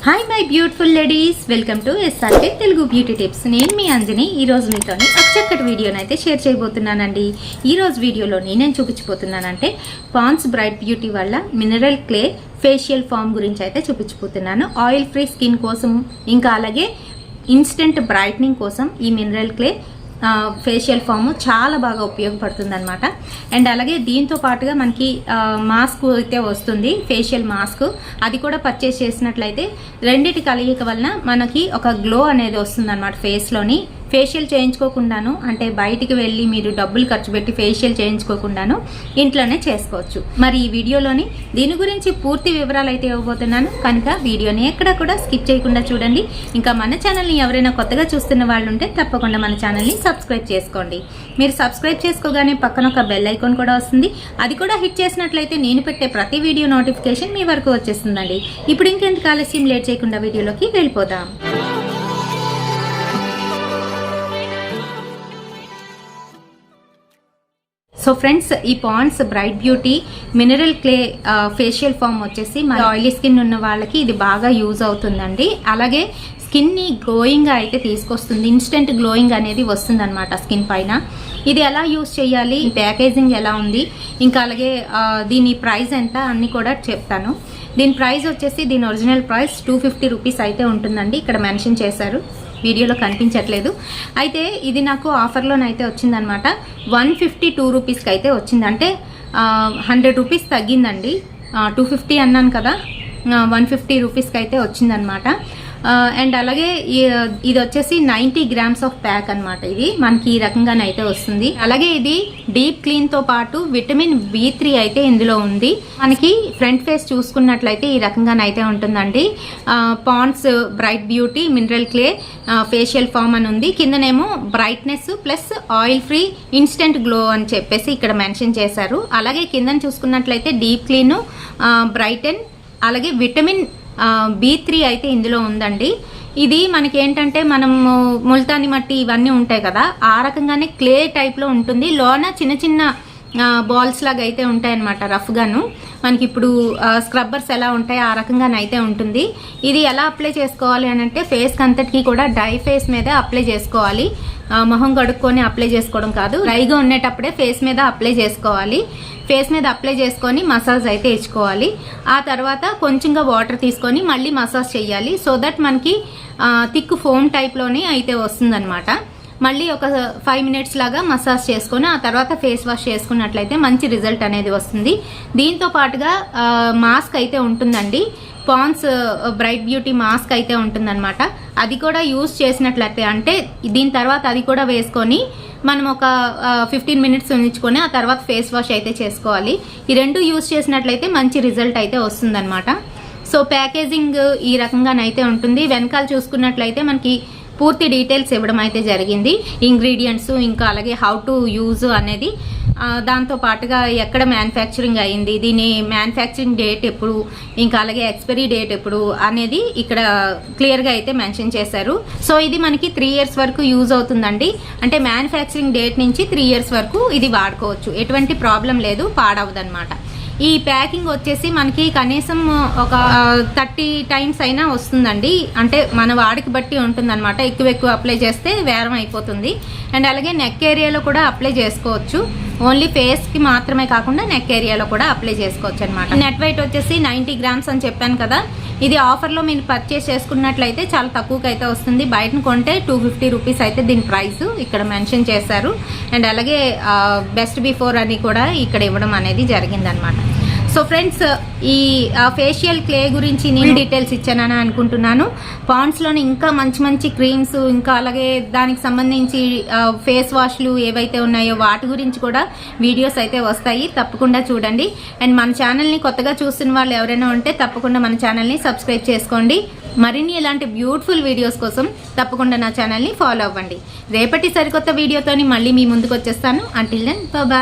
Hi my beautiful ladies, welcome to SRK Telugu beauty tips. నేను మీ అంజని. ఈరోజు మీతో ఒక చక్కటి వీడియోని అయితే షేర్ చేయబోతున్నానండి. ఈరోజు వీడియోలో నేనేం చూపించబోతున్నానంటే పాండ్స్ బ్రైట్ బ్యూటీ వల్ల మినరల్ క్లే ఫేషియల్ ఫామ్ గురించి అయితే చూపించబోతున్నాను. ఆయిల్ ఫ్రీ స్కిన్ కోసం, ఇంకా అలాగే ఇన్స్టెంట్ బ్రైట్నింగ్ కోసం ఈ మినరల్ క్లే ఫేషియల్ ఫామ్ చాలా బాగా ఉపయోగపడుతుంది అనమాట. అండ్ అలాగే దీంతో పాటుగా మనకి మాస్క్ అయితే వస్తుంది, ఫేషియల్ మాస్క్. అది కూడా పర్చేస్ చేసినట్లయితే రెండిటి కలయిక వలన మనకి ఒక గ్లో అనేది వస్తుంది అనమాట ఫేస్లోని. ఫేషియల్ చేయించుకోకుండాను, అంటే బయటికి వెళ్ళి మీరు డబ్బులు ఖర్చు పెట్టి ఫేషియల్ చేయించుకోకుండాను ఇంట్లోనే చేసుకోవచ్చు. మరి ఈ వీడియోలోని దీని గురించి పూర్తి వివరాలు అయితే ఇవ్వబోతున్నాను కనుక వీడియోని ఎక్కడ కూడా స్కిప్ చేయకుండా చూడండి. ఇంకా మన ఛానల్ని ఎవరైనా కొత్తగా చూస్తున్న వాళ్ళు ఉంటే తప్పకుండా మన ఛానల్ని సబ్స్క్రైబ్ చేసుకోండి. మీరు సబ్స్క్రైబ్ చేసుకోగానే పక్కన ఒక బెల్ ఐకాన్ కూడా వస్తుంది, అది కూడా హిట్ చేసినట్లయితే నేను పెట్టే ప్రతి వీడియో నోటిఫికేషన్ మీ వరకు వచ్చేస్తుందండి. ఇప్పుడు ఇంకెందుకు ఆలస్యం, లేట్ చేయకుండా వీడియోలోకి వెళ్ళిపోదాం. సో ఫ్రెండ్స్, ఈ Pond's bright beauty mineral clay facial foam వచ్చేసి మన ఆయిలీ స్కిన్ ఉన్న వాళ్ళకి ఇది బాగా యూజ్ అవుతుందండి. అలాగే స్కిన్ని గ్లోయింగ్గా అయితే తీసుకొస్తుంది, ఇన్స్టెంట్ గ్లోయింగ్ అనేది వస్తుంది అనమాట స్కిన్ పైన. ఇది ఎలా యూజ్ చేయాలి, ప్యాకేజింగ్ ఎలా ఉంది, ఇంకా అలాగే దీని ప్రైస్ ఎంత అన్ని కూడా చెప్తాను. దీని ప్రైస్ వచ్చేసి, దీని ఒరిజినల్ ప్రైస్ 250 రూపీస్ అయితే ఉంటుందండి. ఇక్కడ మెన్షన్ చేశారు, వీడియోలో కనిపించట్లేదు. అయితే ఇది నాకు ఆఫర్లోనైతే వచ్చిందనమాట. 152 రూపీస్కి అయితే వచ్చింది, అంటే 100 రూపీస్ తగ్గిందండి. 250 అన్నాను కదా, 150 రూపీస్కి అయితే వచ్చిందనమాట. అండ్ అలాగే ఇది వచ్చేసి 90 గ్రామ్స్ ఆఫ్ ప్యాక్ అనమాట. ఇది మనకి ఈ రకంగానైతే వస్తుంది. అలాగే ఇది డీప్ క్లీన్ తో పాటు విటమిన్ B3 అయితే ఇందులో ఉంది. మనకి ఫ్రంట్ ఫేస్ చూసుకున్నట్లయితే ఈ రకంగానైతే ఉంటుందండి. Pond's bright beauty mineral clay facial foam అని ఉంది. కిందనేమో brightness plus oil free instant glow అని చెప్పేసి ఇక్కడ మెన్షన్ చేశారు. అలాగే కింద చూసుకున్నట్లయితే డీప్ క్లీన్, బ్రైటన్, అలాగే విటమిన్ B3 అయితే ఇందులో ఉందండి. ఇది మనకి ఏంటంటే, మనం ముల్తాని మట్టి ఇవన్నీ ఉంటాయి కదా, ఆ రకంగానే క్లే టైప్లో ఉంటుంది. లోన చిన్న చిన్న బాల్స్ లాగా అయితే ఉంటాయి అనమాట, రఫ్గాను. మనకి ఇప్పుడు స్క్రబ్బర్స్ ఎలా ఉంటాయి ఆ రకంగానైతే ఉంటుంది. ఇది ఎలా అప్లై చేసుకోవాలి అని అంటే, ఫేస్కి అంతటికీ కూడా డ్రై ఫేస్ మీద అప్లై చేసుకోవాలి. మొహం కడుక్కొని అప్లై చేసుకోవడం కాదు, డ్రైగా ఉండేటప్పుడే ఫేస్ మీద అప్లై చేసుకోవాలి. ఫేస్ మీద అప్లై చేసుకొని మసాజ్ అయితే ఇచ్చుకోవాలి. ఆ తర్వాత కొంచెంగా వాటర్ తీసుకొని మళ్ళీ మసాజ్ చేయాలి. సో దట్ మనకి థిక్ ఫోమ్ టైప్లోనే అయితే వస్తుందన్నమాట. మళ్ళీ ఒక 5 మినిట్స్ లాగా మసాజ్ చేసుకొని ఆ తర్వాత ఫేస్ వాష్ చేసుకున్నట్లయితే మంచి రిజల్ట్ అనేది వస్తుంది. దీంతో పాటుగా మాస్క్ అయితే ఉంటుందండి, పాండ్స్ బ్రైట్ బ్యూటీ మాస్క్ అయితే ఉంటుందన్నమాట. అది కూడా యూజ్ చేసినట్లయితే, అంటే దీని తర్వాత అది కూడా వేసుకొని మనం ఒక 15 మినిట్స్ ఉంచుకొని ఆ తర్వాత ఫేస్ వాష్ అయితే చేసుకోవాలి. ఈ రెండు యూజ్ చేసినట్లయితే మంచి రిజల్ట్ అయితే వస్తుందన్నమాట. సో ప్యాకేజింగ్ ఈ రకంగానైతే ఉంటుంది. వెనకాల చూసుకున్నట్లయితే మనకి పూర్తి డీటెయిల్స్ ఇవ్వడం అయితే జరిగింది, ఇంగ్రీడియంట్స్, ఇంకా అలాగే హౌ టు యూజ్ అనేది. దాంతో పాటుగా ఎక్కడ మ్యానుఫ్యాక్చరింగ్ అయింది, దీని మ్యానుఫ్యాక్చరింగ్ డేట్ ఎప్పుడు, ఇంకా అలాగే ఎక్స్పైరీ డేట్ ఎప్పుడు అనేది ఇక్కడ క్లియర్గా అయితే మెన్షన్ చేశారు. సో ఇది మనకి 3 ఇయర్స్ వరకు యూజ్ అవుతుందండి. అంటే మ్యానుఫ్యాక్చరింగ్ డేట్ నుంచి 3 ఇయర్స్ వరకు ఇది వాడుకోవచ్చు, ఎటువంటి ప్రాబ్లం లేదు, పాడవదు అనమాట. ఈ ప్యాకింగ్ వచ్చేసి మనకి కనీసం ఒక 30 టైమ్స్ అయినా వస్తుందండి. అంటే మన వాడికి బట్టి ఉంటుంది అనమాట. ఎక్కువ అప్లై చేస్తే వేరం అయిపోతుంది. అండ్ అలాగే నెక్ ఏరియాలో కూడా అప్లై చేసుకోవచ్చు. ఓన్లీ ఫేస్కి మాత్రమే కాకుండా నెక్ ఏరియాలో కూడా అప్లై చేసుకోవచ్చు అనమాట. నెట్ వెయిట్ వచ్చేసి 90 గ్రామ్స్ అని చెప్పాను కదా. ఇది ఆఫర్లో మీరు పర్చేస్ చేసుకున్నట్లయితే చాలా తక్కువకి అయితే వస్తుంది. బయటను కొంటే 250 రూపీస్ అయితే దీని ప్రైస్ ఇక్కడ మెన్షన్ చేశారు. అండ్ అలాగే బెస్ట్ బిఫోర్ అని కూడా ఇక్కడ ఇవ్వడం అనేది జరిగిందనమాట. సో ఫ్రెండ్స్, ఈ ఫేషియల్ క్లే గురించి నేను డీటెయిల్స్ ఇచ్చానని అనుకుంటున్నాను. పాండ్స్లోని ఇంకా మంచి క్రీమ్స్, ఇంకా అలాగే దానికి సంబంధించి ఫేస్ వాష్లు ఏవైతే ఉన్నాయో వాటి గురించి కూడా వీడియోస్ అయితే వస్తాయి, తప్పకుండా చూడండి. అండ్ మన ఛానల్ని కొత్తగా చూస్తున్న వాళ్ళు ఎవరైనా ఉంటే తప్పకుండా మన ఛానల్ని సబ్స్క్రైబ్ చేసుకోండి. మరిన్ని ఇలాంటి బ్యూటిఫుల్ వీడియోస్ కోసం తప్పకుండా నా ఛానల్ని ఫాలో అవ్వండి. రేపటి సరికొత్త వీడియోతోని మళ్ళీ మీ ముందుకు వచ్చేస్తాను. Until then by.